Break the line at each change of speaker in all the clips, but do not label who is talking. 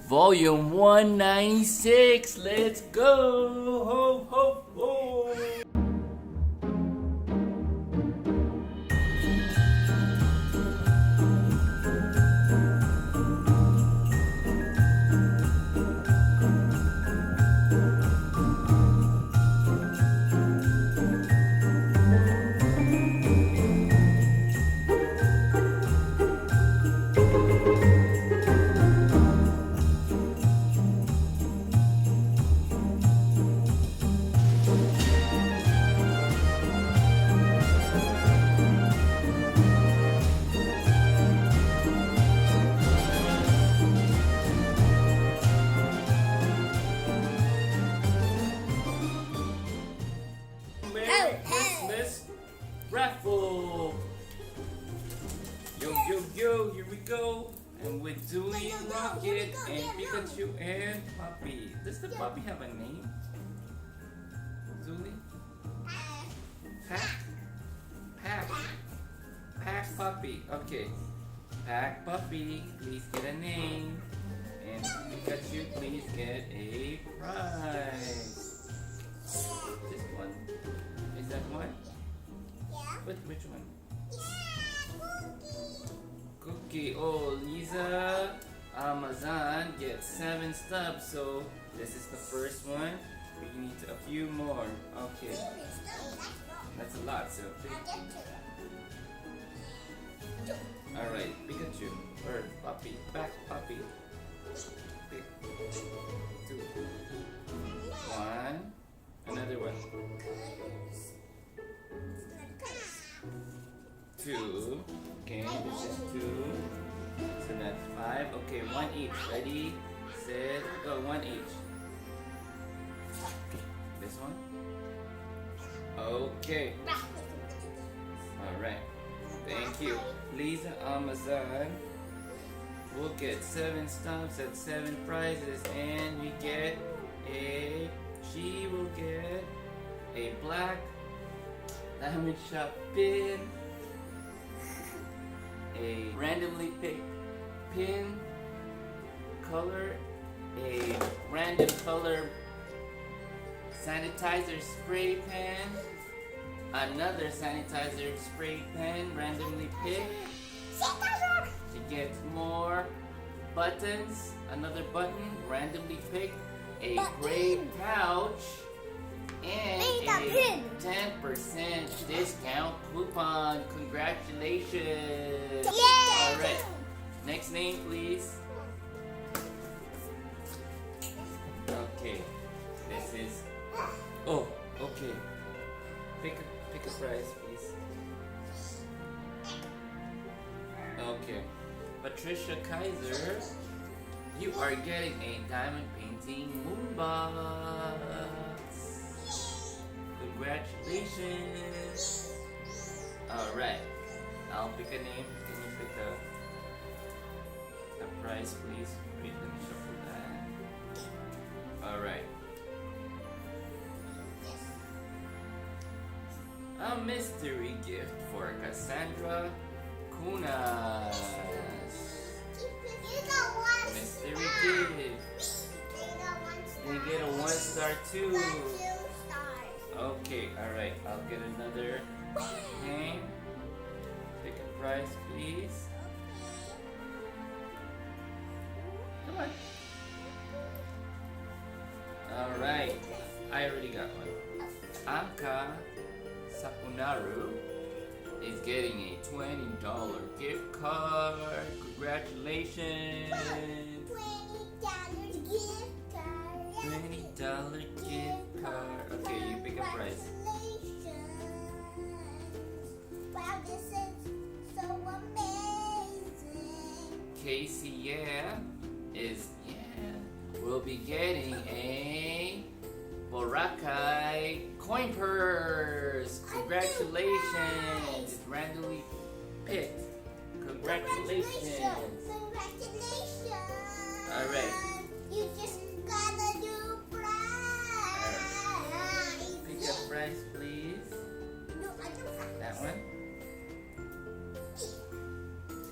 Volume 196. Let's go. Ho, ho, ho. Merry Christmas Raffle! Yo, yo, yo, here we go. And with Zooey, Rocket, and Pikachu, and Puppy. Does the puppy have a name? Zooey? Pack? Pack. Pack Puppy. Okay. Pack Puppy, please get a name. And Pikachu, please get a prize. This one. Is that one?
Yeah.
Which one?
Yeah,
Cookie. Oh, Lisa Amazon gets 7 stubs. So this is the first one. We need a few more. Okay. That's a lot. So all right, Pikachu or Puppy. Back Puppy. Pick 2. 1. Another one. 2. Okay, this is 2. So that's 5. Okay, 1 each. Ready, set, go. 1 each. This one. Okay. Alright. Thank you. Lisa Amazon will get 7 stumps at 7 prizes, and we get a. She will get a black diamond shop pin, a randomly picked pin color, a random color sanitizer spray pen, another sanitizer spray pen randomly picked. She gets more buttons, another button randomly picked, a gray pouch, and a 10% discount coupon. Congratulations!
Yay!
Alright, next name please. Okay, this is. Oh, okay. Pick a prize please. Okay, Patricia Kaiser, you are getting a diamond painting moon box. Congratulations. Alright, I'll pick a name. Can you pick a prize please? Wait, let me shuffle that. Alright. A mystery gift for Cassandra Kunas. Mystery gift. They get a 1 star too. Okay, alright. I'll get another name. Pick a prize, please. Come on. Alright. I already got one. Anka Sakunaru is getting a $20 gift card. Congratulations. $20 gift card. Okay, you pick a price.
Wow, this is so amazing.
Casey, will be getting a Boracay coin purse. Congratulations. It's randomly picked. Congratulations.
Congratulations.
Alright.
You just got a new prize.
Pick a prize, please.
No, I don't have
That one.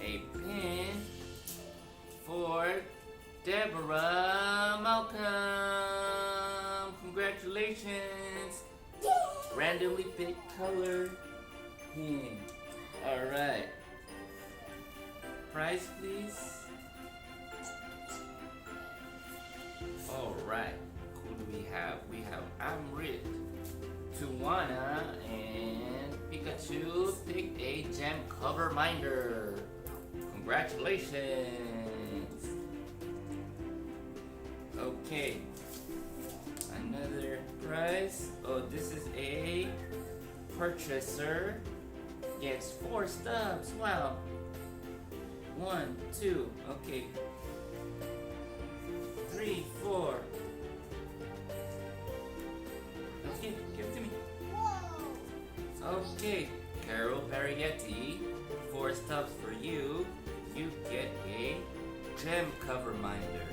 A pin for Deborah Malcolm. Congratulations. Randomly picked color. Alright. Prize, please. Alright. Who do we have? We have Amrit, Tuwana, and Pikachu picked a gem cover minder. Congratulations. Okay. Another prize. Oh, this is a purchaser. Gets 4 stubs. Wow. 1, 2. Okay. 3, 4. Okay, give it to me. Okay, Carol Parietti, 4 stubs for you. You get a gem cover minder.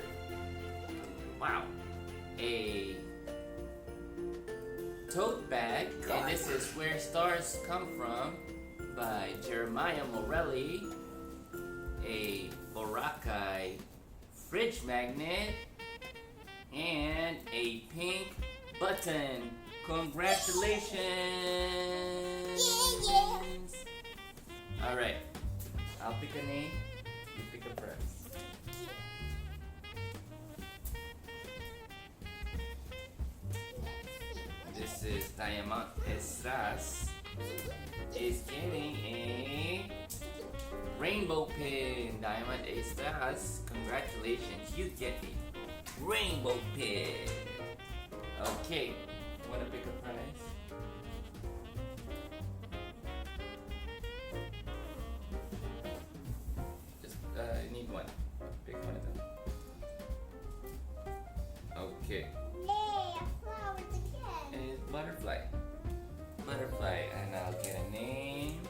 Wow. A tote bag, and this is Where Stars Come From by Jeremiah Morelli. A Boracay fridge magnet, and a pink button. Congratulations! Alright, I'll pick a name, you pick a prize. This is Diamond Estras is getting a rainbow pin. Diamond Estras, congratulations, you get a rainbow pin. Okay, wanna pick a prize? Just need one. Pick one of them. Okay. It's butterfly. Butterfly, and I'll get a name.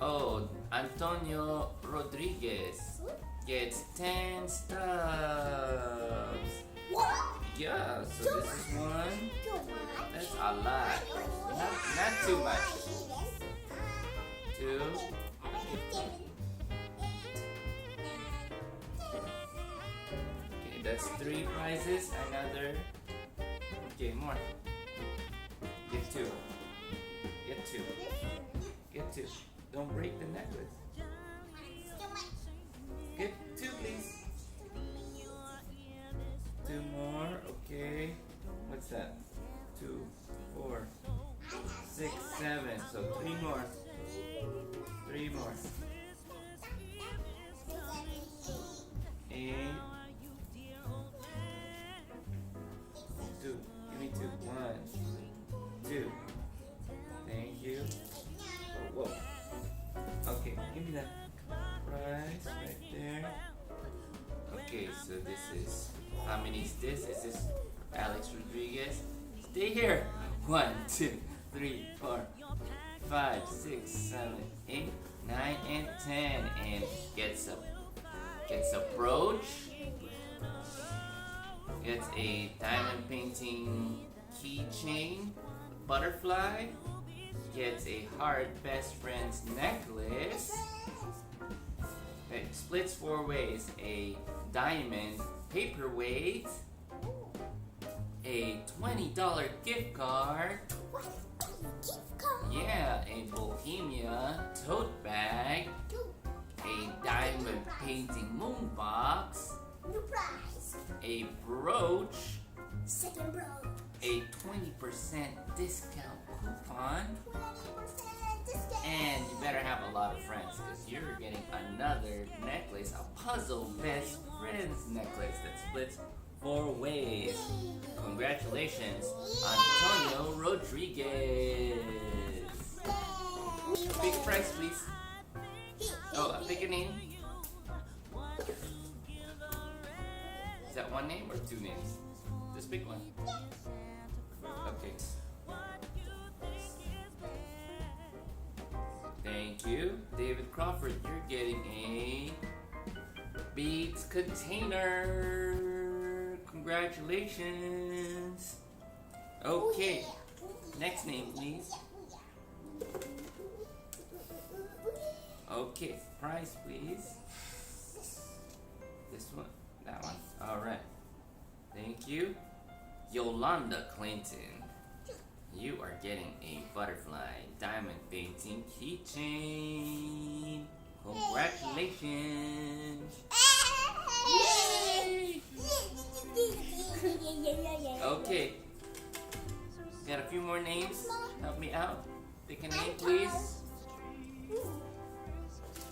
Oh, Antonio Rodriguez gets 10 stubs. Yeah, so this is one. That's a lot. Not too much. 2. Okay, that's 3 prizes. Another. Okay, more. Get 2. Get 2. Get 2. Don't break the necklace. Get 2, please. 2 more. Okay. What's that? 2, 4, 6, 7. So 3 more. 3 more. 8. 2. Give me 2. 1, 2. Thank you. Whoa. Okay, give me that prize right there. Okay, so this is, how many is this? Is this Alex Rodriguez? Stay here. 1, 2, 3, 4, 5, 6, 7, 8, 9, and 10. And gets a brooch. Gets a diamond painting keychain. Butterfly. Gets a heart best friend's necklace. It splits 4 ways. A diamond paperweight. A $20 gift card. Yeah, a Bohemia tote bag. A diamond painting moon box. A brooch.
Second brooch.
A 20% discount coupon. And you better have a lot of friends, because you're getting another necklace, a puzzle best friends necklace that splits 4 ways. Congratulations, Antonio Rodriguez. Pick a price, please. Oh, pick a name. Is that 1 name or 2 names? Just pick one. Okay. Thank you. David Crawford, you're getting a beads container. Congratulations. Okay. Next name, please. Okay. Price, please. This one? That one? Alright. Thank you. Yolanda Clinton. You are getting a butterfly diamond painting keychain. Congratulations. Yay! Okay. Got a few more names. Help me out. Pick a name, please.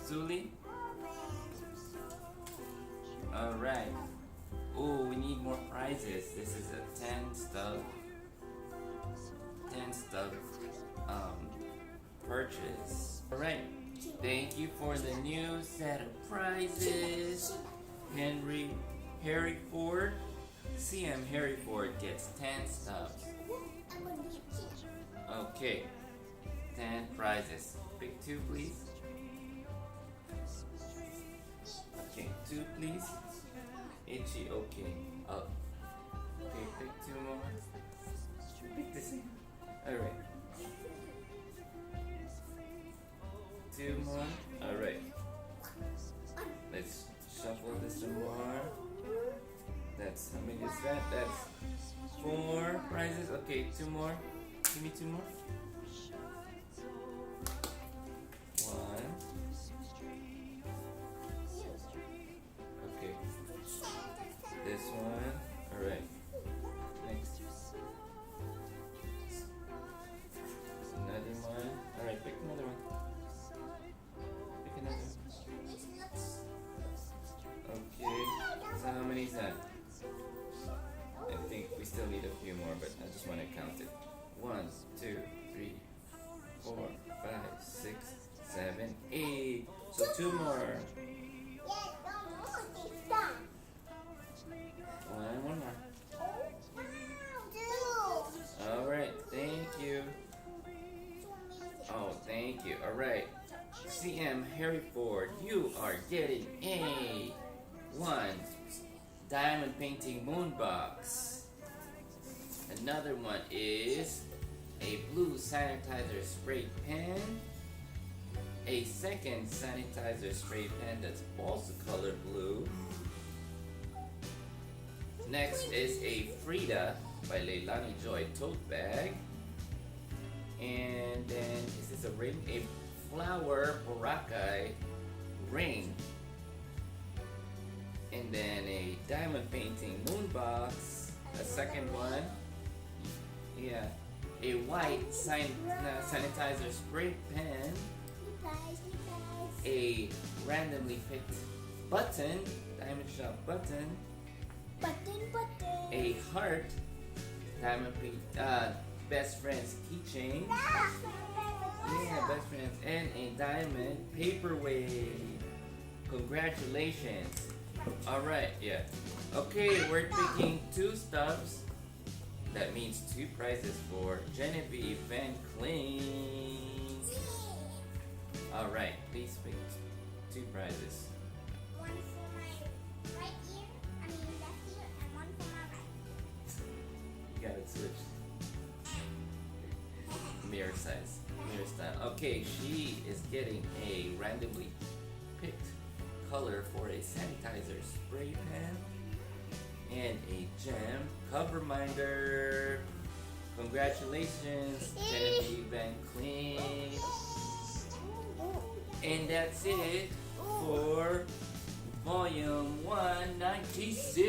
Zuli. Alright. Oh, we need more prizes. This is a 10 stub purchase. Alright. Thank you for the new set of prizes. Harry Ford. CM Harry Ford gets 10 stubs. Okay. 10 prizes. Pick 2, please. Okay, 2, please. Itchy, okay. Up. Okay, pick 2 more. Pick the same. Alright. 2 more. Alright. Let's shuffle this some more. That's, how many is that? That's 4 prizes. Okay, 2 more. Give me 2 more. 1. Okay. This one. Alright. Next. Another one. Alright, pick another one. Pick another one. Okay. So how many is that? I think we still need a few more, but I just want to count it. 1, 2, 3, 4, 5, 6, 7, 8. So 2 more. One more. Alright, thank you. Oh, thank you. Alright. CM Harry Ford, you are getting a 1 diamond painting moon box. Another one is a blue sanitizer spray pen. A second sanitizer spray pen that's also color blue. Next is a Frida by Leilani Joy tote bag. And then is this a ring? A flower Boracay ring. And then a diamond painting moon box. A second one. Yeah. A white sanitizer spray pen. A randomly picked button. Diamond shop button. A heart. Diamond best friends keychain. Yeah, best friends. And a diamond paperweight. Congratulations. Alright, yeah. Okay, we're picking 2 stubs. That means 2 prizes for Genevieve Van Kling. Alright, please pick 2 prizes.
One for my right ear, left ear, and one for my right.
You got it switched. Mirror size. Mirror style. Okay, she is getting a randomly picked color for a sanitizer spray pen and a gem cover minder. Congratulations, Genevieve Van Kling. And that's it for volume 196.